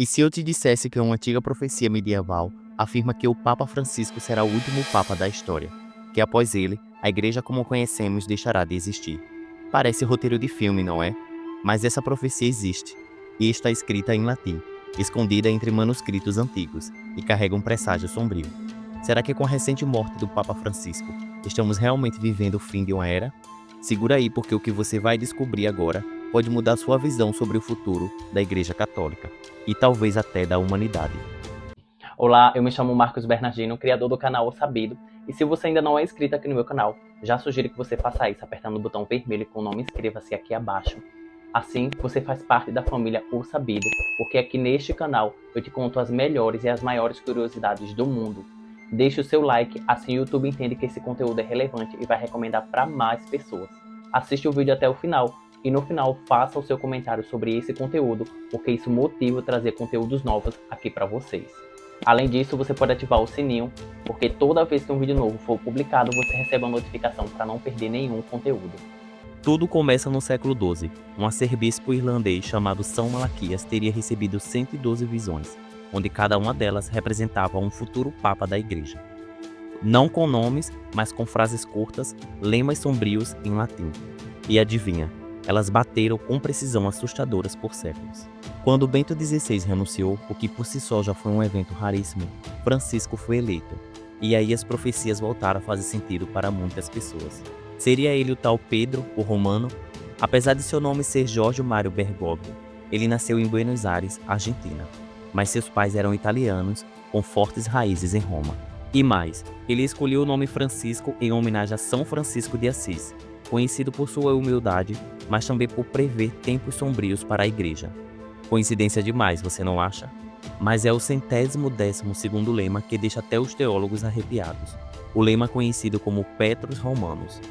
E se eu te dissesse que uma antiga profecia medieval afirma que o Papa Francisco será o último Papa da história, que após ele, a Igreja como conhecemos deixará de existir? Parece roteiro de filme, não é? Mas essa profecia existe, e está escrita em latim, escondida entre manuscritos antigos, e carrega um presságio sombrio. Será que com a recente morte do Papa Francisco, estamos realmente vivendo o fim de uma era? Segura aí, porque o que você vai descobrir agora pode mudar sua visão sobre o futuro da Igreja Católica e talvez até da humanidade. Olá, eu me chamo Marcos Bernardino, criador do canal O Sabido, e se você ainda não é inscrito aqui no meu canal, já sugiro que você faça isso apertando o botão vermelho com o nome inscreva-se aqui abaixo. Assim, você faz parte da família O Sabido, porque aqui neste canal eu te conto as melhores e as maiores curiosidades do mundo. Deixe o seu like, assim o YouTube entende que esse conteúdo é relevante e vai recomendar para mais pessoas. Assiste o vídeo até o final, e no final faça o seu comentário sobre esse conteúdo, porque isso motiva eu trazer conteúdos novos aqui para vocês. Além disso, você pode ativar o sininho, porque toda vez que um vídeo novo for publicado, você recebe uma notificação para não perder nenhum conteúdo. Tudo começa no século XII. Um arcebispo irlandês chamado São Malaquias teria recebido 112 visões, onde cada uma delas representava um futuro papa da igreja. Não com nomes, mas com frases curtas, lemas sombrios em latim. E adivinha, elas bateram com precisão assustadoras por séculos. Quando Bento XVI renunciou, o que por si só já foi um evento raríssimo, Francisco foi eleito. E aí as profecias voltaram a fazer sentido para muitas pessoas. Seria ele o tal Pedro, o Romano? Apesar de seu nome ser Jorge Mário Bergoglio, ele nasceu em Buenos Aires, Argentina. Mas seus pais eram italianos, com fortes raízes em Roma. E mais, ele escolheu o nome Francisco em homenagem a São Francisco de Assis, conhecido por sua humildade, mas também por prever tempos sombrios para a igreja. Coincidência demais, você não acha? Mas é o 112º lema que deixa até os teólogos arrepiados. O lema conhecido como Petrus Romanus,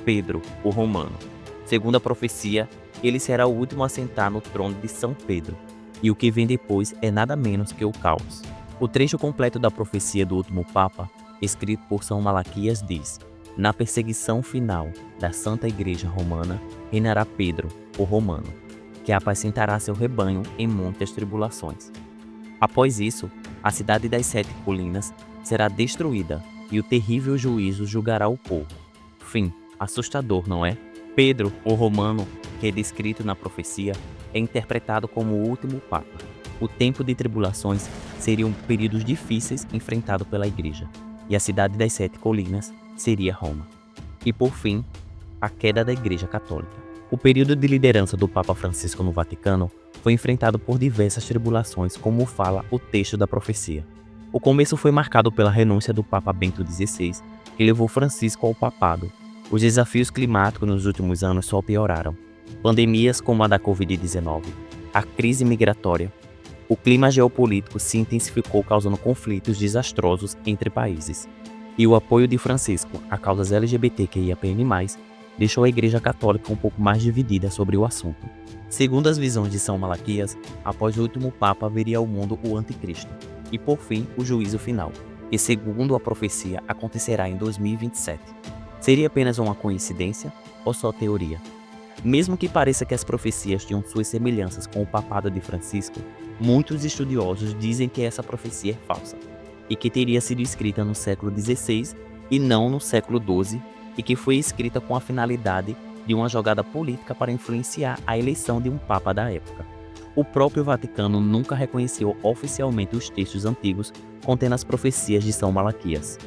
Pedro, o Romano. Segundo a profecia, ele será o último a sentar no trono de São Pedro, e o que vem depois é nada menos que o caos. O trecho completo da profecia do último Papa, escrito por São Malaquias, diz: na perseguição final da Santa Igreja Romana, reinará Pedro, o Romano, que apacentará seu rebanho em muitas tribulações. Após isso, a cidade das 7 colinas será destruída e o terrível juízo julgará o povo. Fim, assustador, não é? Pedro, o Romano, que é descrito na profecia, é interpretado como o último Papa. O tempo de tribulações seriam períodos difíceis enfrentados pela Igreja, e a cidade das 7 colinas seria Roma. E por fim, a queda da Igreja Católica. O período de liderança do Papa Francisco no Vaticano foi enfrentado por diversas tribulações, como fala o texto da profecia. O começo foi marcado pela renúncia do Papa Bento XVI, que levou Francisco ao papado. Os desafios climáticos nos últimos anos só pioraram. Pandemias como a da Covid-19, a crise migratória, o clima geopolítico se intensificou, causando conflitos desastrosos entre países. E o apoio de Francisco a causas LGBTQIAPN+, deixou a Igreja Católica um pouco mais dividida sobre o assunto. Segundo as visões de São Malaquias, após o último Papa viria ao mundo o Anticristo, e por fim o juízo final, que segundo a profecia acontecerá em 2027. Seria apenas uma coincidência ou só teoria? Mesmo que pareça que as profecias tinham suas semelhanças com o papado de Francisco, muitos estudiosos dizem que essa profecia é falsa, e que teria sido escrita no século XVI e não no século XII, e que foi escrita com a finalidade de uma jogada política para influenciar a eleição de um papa da época. O próprio Vaticano nunca reconheceu oficialmente os textos antigos contendo as profecias de São Malaquias.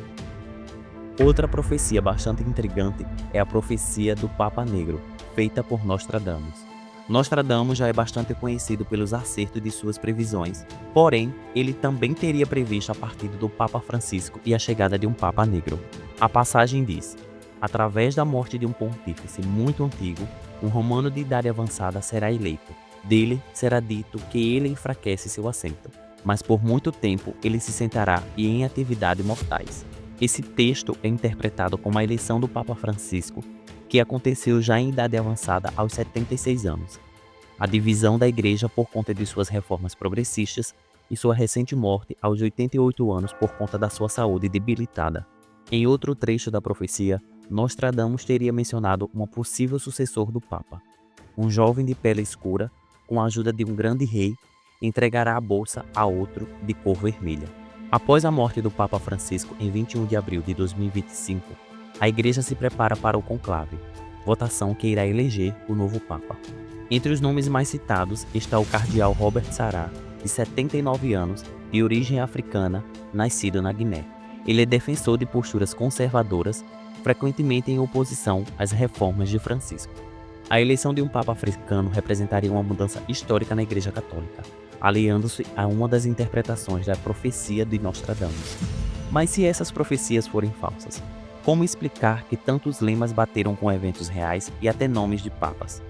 Outra profecia bastante intrigante é a profecia do Papa Negro, feita por Nostradamus. Nostradamus já é bastante conhecido pelos acertos de suas previsões, porém, ele também teria previsto a partida do Papa Francisco e a chegada de um Papa Negro. A passagem diz: através da morte de um pontífice muito antigo, um romano de idade avançada será eleito. Dele será dito que ele enfraquece seu assento, mas por muito tempo ele se sentará e em atividade mortais. Esse texto é interpretado como a eleição do Papa Francisco, que aconteceu já em idade avançada aos 76 anos. A divisão da Igreja por conta de suas reformas progressistas e sua recente morte aos 88 anos por conta da sua saúde debilitada. Em outro trecho da profecia, Nostradamus teria mencionado um possível sucessor do Papa, um jovem de pele escura, com a ajuda de um grande rei e entregará a bolsa a outro de cor vermelha. Após a morte do Papa Francisco em 21 de abril de 2025, a Igreja se prepara para o conclave, votação que irá eleger o novo Papa. Entre os nomes mais citados está o cardeal Robert Sarah, de 79 anos, de origem africana, nascido na Guiné. Ele é defensor de posturas conservadoras, frequentemente em oposição às reformas de Francisco. A eleição de um Papa africano representaria uma mudança histórica na Igreja Católica, aliando-se a uma das interpretações da profecia de Nostradamus. Mas se essas profecias forem falsas, como explicar que tantos lemas bateram com eventos reais e até nomes de papas?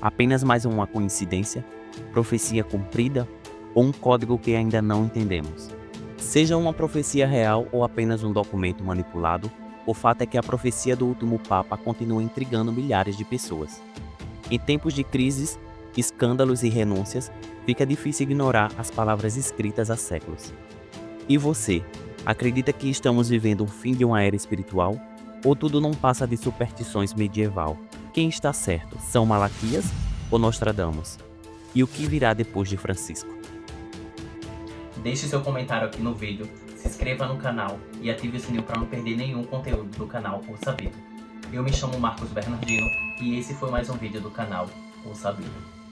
Apenas mais uma coincidência? Profecia cumprida? Ou um código que ainda não entendemos? Seja uma profecia real ou apenas um documento manipulado, o fato é que a profecia do último Papa continua intrigando milhares de pessoas. Em tempos de crises, escândalos e renúncias, fica difícil ignorar as palavras escritas há séculos. E você, acredita que estamos vivendo o fim de uma era espiritual? Ou tudo não passa de superstições medieval? Quem está certo, São Malaquias ou Nostradamus? E o que virá depois de Francisco? Deixe seu comentário aqui no vídeo, se inscreva no canal e ative o sininho para não perder nenhum conteúdo do canal O Sabido. Eu me chamo Marcos Bernardino e esse foi mais um vídeo do canal O Sabido.